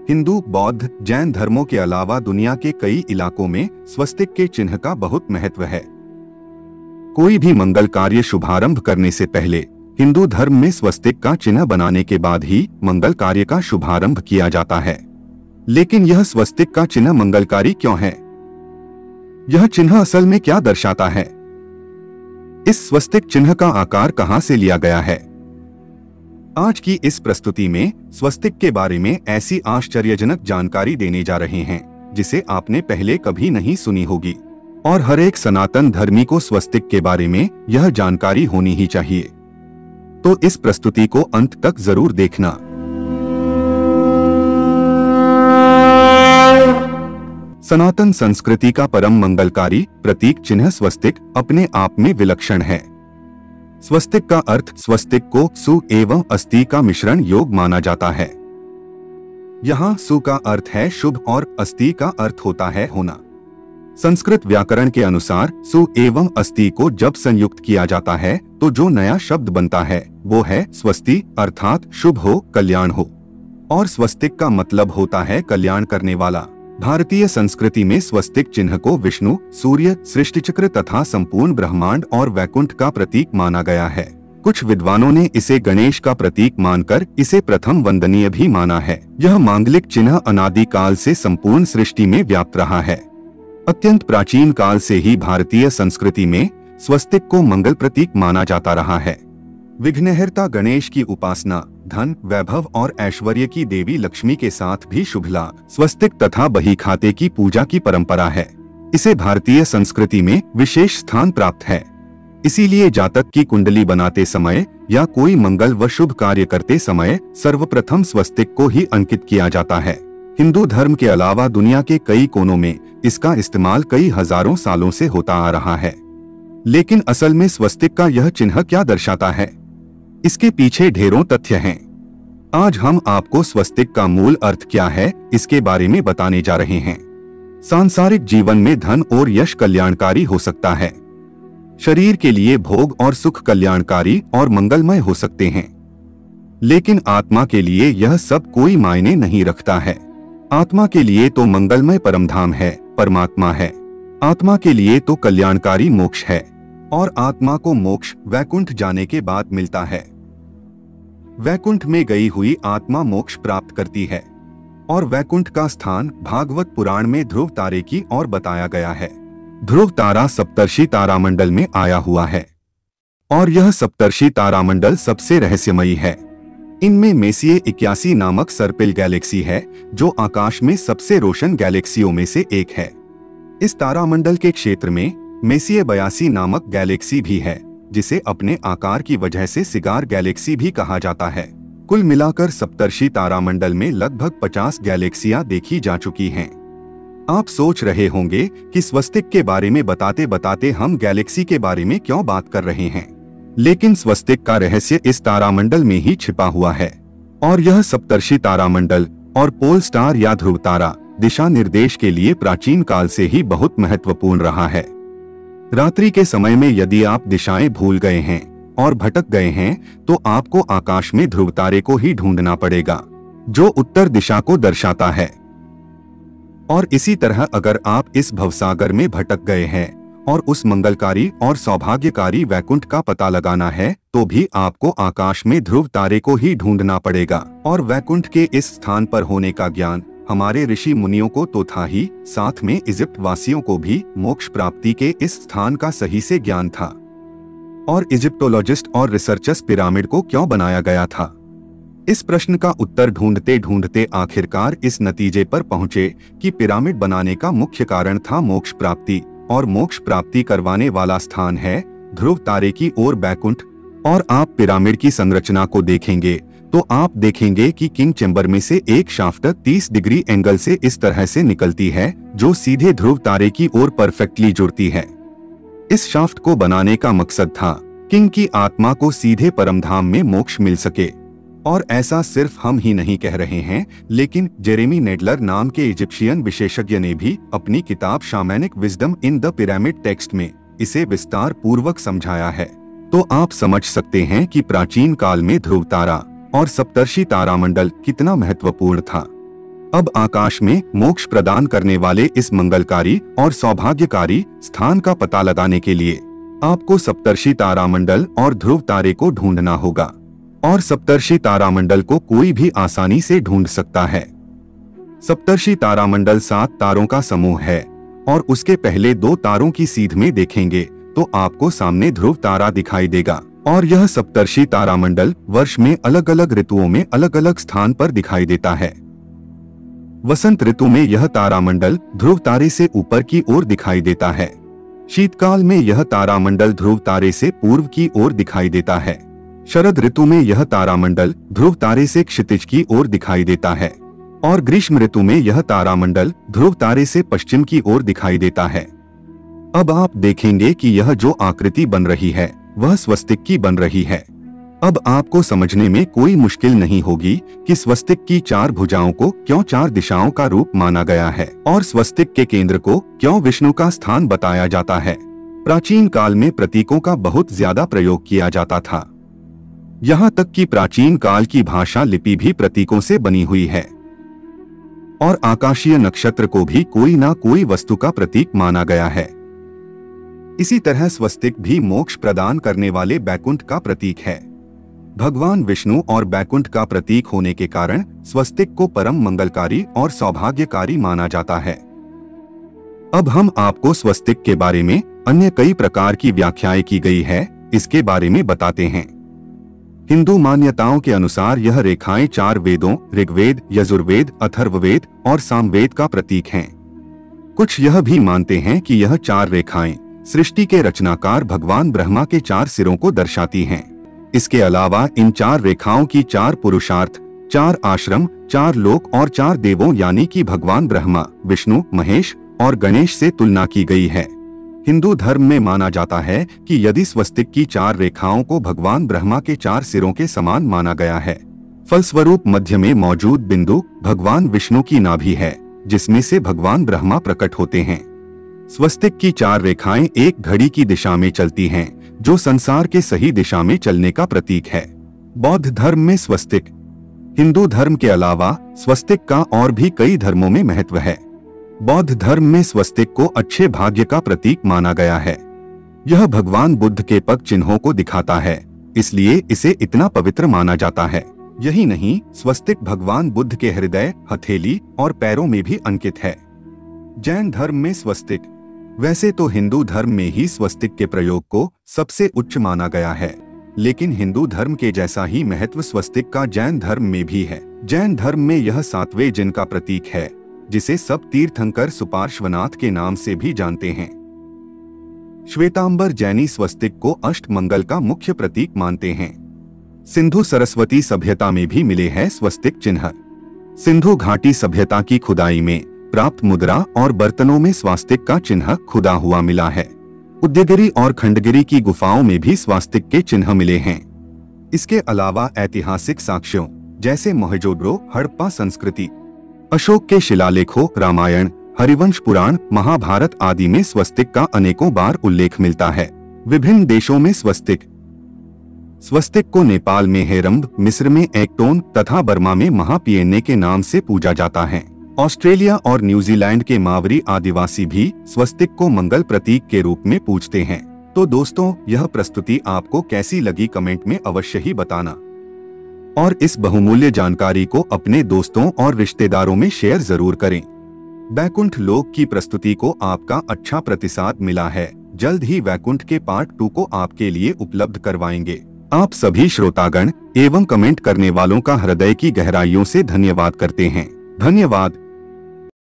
हिंदू, बौद्ध, जैन धर्मों के अलावा दुनिया के कई इलाकों में स्वस्तिक के चिन्ह का बहुत महत्व है। कोई भी मंगल कार्य शुभारंभ करने से पहले हिंदू धर्म में स्वस्तिक का चिन्ह बनाने के बाद ही मंगल कार्य का शुभारंभ किया जाता है। लेकिन यह स्वस्तिक का चिन्ह मंगलकारी क्यों है? यह चिन्ह असल में क्या दर्शाता है? इस स्वस्तिक चिन्ह का आकार कहां से लिया गया है? आज की इस प्रस्तुति में स्वस्तिक के बारे में ऐसी आश्चर्यजनक जानकारी देने जा रहे हैं जिसे आपने पहले कभी नहीं सुनी होगी, और हर एक सनातन धर्मी को स्वस्तिक के बारे में यह जानकारी होनी ही चाहिए। तो इस प्रस्तुति को अंत तक जरूर देखना। सनातन संस्कृति का परम मंगलकारी प्रतीक चिन्ह स्वस्तिक अपने आप में विलक्षण है। स्वस्तिक का अर्थ स्वस्तिक को सु एवं अस्ति का मिश्रण योग माना जाता है। यहाँ सु का अर्थ है शुभ और अस्ति का अर्थ होता है होना। संस्कृत व्याकरण के अनुसार सु एवं अस्ति को जब संयुक्त किया जाता है तो जो नया शब्द बनता है वो है स्वस्ति, अर्थात शुभ हो, कल्याण हो। और स्वस्तिक का मतलब होता है कल्याण करने वाला। भारतीय संस्कृति में स्वस्तिक चिन्ह को विष्णु, सूर्य, सृष्टिचक्र तथा संपूर्ण ब्रह्मांड और वैकुंठ का प्रतीक माना गया है। कुछ विद्वानों ने इसे गणेश का प्रतीक मानकर इसे प्रथम वंदनीय भी माना है। यह मांगलिक चिन्ह अनादि काल से संपूर्ण सृष्टि में व्याप्त रहा है। अत्यंत प्राचीन काल से ही भारतीय संस्कृति में स्वस्तिक को मंगल प्रतीक माना जाता रहा है। विघ्नहर्ता गणेश की उपासना धन, वैभव और ऐश्वर्य की देवी लक्ष्मी के साथ भी शुभला, स्वस्तिक तथा बही खाते की पूजा की परंपरा है। इसे भारतीय संस्कृति में विशेष स्थान प्राप्त है। इसीलिए जातक की कुंडली बनाते समय या कोई मंगल व शुभ कार्य करते समय सर्वप्रथम स्वस्तिक को ही अंकित किया जाता है। हिंदू धर्म के अलावा दुनिया के कई कोनों में इसका इस्तेमाल कई हजारों सालों से होता आ रहा है। लेकिन असल में स्वस्तिक का यह चिन्ह क्या दर्शाता है? इसके पीछे ढेरों तथ्य हैं। आज हम आपको स्वस्तिक का मूल अर्थ क्या है इसके बारे में बताने जा रहे हैं। सांसारिक जीवन में धन और यश कल्याणकारी हो सकता है। शरीर के लिए भोग और सुख कल्याणकारी और मंगलमय हो सकते हैं। लेकिन आत्मा के लिए यह सब कोई मायने नहीं रखता है। आत्मा के लिए तो मंगलमय परमधाम है, परमात्मा है। आत्मा के लिए तो कल्याणकारी मोक्ष है, और आत्मा को मोक्ष वैकुंठ जाने के बाद मिलता है। वैकुंठ में गई हुई आत्मा मोक्ष प्राप्त करती है, और वैकुंठ का स्थान भागवत पुराण में ध्रुव तारे की ओर बताया गया है। ध्रुव तारा सप्तर्षि तारामंडल में आया हुआ है, और यह सप्तर्षि तारामंडल सबसे रहस्यमयी है। इनमें मेसिए 81 नामक सर्पिल गैलेक्सी है, जो आकाश में सबसे रोशन गैलेक्सियों में से एक है। इस तारामंडल के क्षेत्र में मेसिए 82 नामक गैलेक्सी भी है, जिसे अपने आकार की वजह से सिगार गैलेक्सी भी कहा जाता है। कुल मिलाकर सप्तर्षि तारामंडल में लगभग 50 गैलेक्सियां देखी जा चुकी हैं। आप सोच रहे होंगे कि स्वस्तिक के बारे में बताते बताते हम गैलेक्सी के बारे में क्यों बात कर रहे हैं, लेकिन स्वस्तिक का रहस्य इस तारामंडल में ही छिपा हुआ है। और यह सप्तर्षि तारामंडल और पोल स्टार या ध्रुव तारा दिशा निर्देश के लिए प्राचीन काल से ही बहुत महत्वपूर्ण रहा है। रात्रि के समय में यदि आप दिशाएं भूल गए हैं और भटक गए हैं तो आपको आकाश में ध्रुव तारे को ही ढूंढना पड़ेगा, जो उत्तर दिशा को दर्शाता है। और इसी तरह अगर आप इस भवसागर में भटक गए हैं और उस मंगलकारी और सौभाग्यकारी वैकुंठ का पता लगाना है तो भी आपको आकाश में ध्रुव तारे को ही ढूंढना पड़ेगा। और वैकुंठ के इस स्थान पर होने का ज्ञान हमारे ऋषि मुनियों को तो था ही, साथ में इजिप्ट वासियों को भी मोक्ष प्राप्ति के इस स्थान का सही से ज्ञान था। और इजिप्टोलॉजिस्ट और रिसर्चर्स पिरामिड को क्यों बनाया गया था? इस प्रश्न का उत्तर ढूंढते ढूंढते आखिरकार इस नतीजे पर पहुंचे कि पिरामिड बनाने का मुख्य कारण था मोक्ष प्राप्ति, और मोक्ष प्राप्ति करवाने वाला स्थान है ध्रुव तारे की ओर वैकुंठ। और आप पिरामिड की संरचना को देखेंगे तो आप देखेंगे कि किंग चेंबर में से एक शाफ्ट 30 डिग्री एंगल से इस तरह से निकलती है, जो सीधे ध्रुव तारे की ओर परफेक्टली जुड़ती है। इस शाफ्ट को बनाने का मकसद था किंग की आत्मा को सीधे परमधाम में मोक्ष मिल सके। और ऐसा सिर्फ हम ही नहीं कह रहे हैं, लेकिन जेरेमी नेडलर नाम के इजिप्शियन विशेषज्ञ ने भी अपनी किताब shamanic wisdom in the pyramid text में इसे विस्तार पूर्वक समझाया है। तो आप समझ सकते हैं कि प्राचीन काल में ध्रुव तारा और सप्तर्षि तारामंडल कितना महत्वपूर्ण था। अब आकाश में मोक्ष प्रदान करने वाले इस मंगलकारी और सौभाग्यकारी स्थान का पता लगाने के लिए आपको सप्तर्षि तारामंडल और ध्रुव तारे को ढूंढना होगा, और सप्तर्षि तारामंडल को कोई भी आसानी से ढूंढ सकता है। सप्तर्षि तारामंडल 7 तारों का समूह है और उसके पहले 2 तारों की सीध में देखेंगे तो आपको सामने ध्रुव तारा दिखाई देगा, और यह सप्तर्षि तारामंडल वर्ष में अलग अलग ऋतुओं में अलग अलग स्थान पर दिखाई देता है। वसंत ऋतु में यह तारामंडल ध्रुव तारे से ऊपर की ओर दिखाई देता है। शीतकाल में यह तारामंडल ध्रुव तारे से पूर्व की ओर दिखाई देता है। शरद ऋतु में यह तारामंडल ध्रुव तारे से क्षितिज की ओर दिखाई देता है, और ग्रीष्म ऋतु में यह तारामंडल ध्रुव तारे से पश्चिम की ओर दिखाई देता है। अब आप देखेंगे कि यह जो आकृति बन रही है वह स्वस्तिक की बन रही है। अब आपको समझने में कोई मुश्किल नहीं होगी कि स्वस्तिक की 4 भुजाओं को क्यों 4 दिशाओं का रूप माना गया है और स्वस्तिक के केंद्र को क्यों विष्णु का स्थान बताया जाता है। प्राचीन काल में प्रतीकों का बहुत ज्यादा प्रयोग किया जाता था। यहाँ तक कि प्राचीन काल की भाषा लिपि भी प्रतीकों से बनी हुई है, और आकाशीय नक्षत्र को भी कोई ना कोई वस्तु का प्रतीक माना गया है। इसी तरह स्वस्तिक भी मोक्ष प्रदान करने वाले बैकुंठ का प्रतीक है। भगवान विष्णु और बैकुंठ का प्रतीक होने के कारण स्वस्तिक को परम मंगलकारी और सौभाग्यकारी माना जाता है। अब हम आपको स्वस्तिक के बारे में अन्य कई प्रकार की व्याख्याएं की गई है, इसके बारे में बताते हैं। हिंदू मान्यताओं के अनुसार यह रेखाएं 4 वेदों ऋग्वेद, यजुर्वेद, अथर्ववेद और सामवेद का प्रतीक हैं। कुछ यह भी मानते हैं कि यह 4 रेखाएं सृष्टि के रचनाकार भगवान ब्रह्मा के 4 सिरों को दर्शाती हैं। इसके अलावा इन 4 रेखाओं की 4 पुरुषार्थ, 4 आश्रम, 4 लोक और 4 देवों यानी कि भगवान ब्रह्मा, विष्णु, महेश और गणेश से तुलना की गई है। हिंदू धर्म में माना जाता है कि यदि स्वस्तिक की 4 रेखाओं को भगवान ब्रह्मा के 4 सिरों के समान माना गया है, फलस्वरूप मध्य में मौजूद बिंदु भगवान विष्णु की नाभि है, जिसमें से भगवान ब्रह्मा प्रकट होते हैं। स्वस्तिक की 4 रेखाएं एक घड़ी की दिशा में चलती हैं, जो संसार के सही दिशा में चलने का प्रतीक है। बौद्ध धर्म में स्वस्तिक, हिंदू धर्म के अलावा स्वस्तिक का और भी कई धर्मों में महत्व है। बौद्ध धर्म में स्वस्तिक को अच्छे भाग्य का प्रतीक माना गया है। यह भगवान बुद्ध के पग चिन्हों को दिखाता है, इसलिए इसे इतना पवित्र माना जाता है। यही नहीं, स्वस्तिक भगवान बुद्ध के हृदय, हथेली और पैरों में भी अंकित है। जैन धर्म में स्वस्तिक, वैसे तो हिंदू धर्म में ही स्वस्तिक के प्रयोग को सबसे उच्च माना गया है, लेकिन हिंदू धर्म के जैसा ही महत्व स्वस्तिक का जैन धर्म में भी है। जैन धर्म में यह 7वें जिन का प्रतीक है, जिसे सब तीर्थंकर सुपार्श्वनाथ के नाम से भी जानते हैं। श्वेतांबर जैनी स्वस्तिक को अष्टमंगल का मुख्य प्रतीक मानते हैं। सिंधु सरस्वती सभ्यता में भी मिले हैं स्वस्तिक चिन्ह। सिंधु घाटी सभ्यता की खुदाई में प्राप्त मुद्रा और बर्तनों में स्वास्तिक का चिन्ह खुदा हुआ मिला है। उदयगिरी और खंडगिरी की गुफाओं में भी स्वास्तिक के चिन्ह मिले हैं। इसके अलावा ऐतिहासिक साक्ष्यों जैसे मोहनजोदड़ो, हड़प्पा संस्कृति, अशोक के शिलालेखों, रामायण, हरिवंश पुराण, महाभारत आदि में स्वस्तिक का अनेकों बार उल्लेख मिलता है। विभिन्न देशों में स्वस्तिक को नेपाल में हेरम्ब, मिस्र में एक्टोन तथा बर्मा में महापियन्ने के नाम से पूजा जाता है। ऑस्ट्रेलिया और न्यूजीलैंड के मावरी आदिवासी भी स्वस्तिक को मंगल प्रतीक के रूप में पूजते हैं। तो दोस्तों, यह प्रस्तुति आपको कैसी लगी कमेंट में अवश्य ही बताना, और इस बहुमूल्य जानकारी को अपने दोस्तों और रिश्तेदारों में शेयर जरूर करें। वैकुंठ लोक की प्रस्तुति को आपका अच्छा प्रतिसाद मिला है। जल्द ही वैकुंठ के पार्ट 2 को आपके लिए उपलब्ध करवाएंगे। आप सभी श्रोतागण एवं कमेंट करने वालों का हृदय की गहराइयों से धन्यवाद करते हैं। धन्यवाद।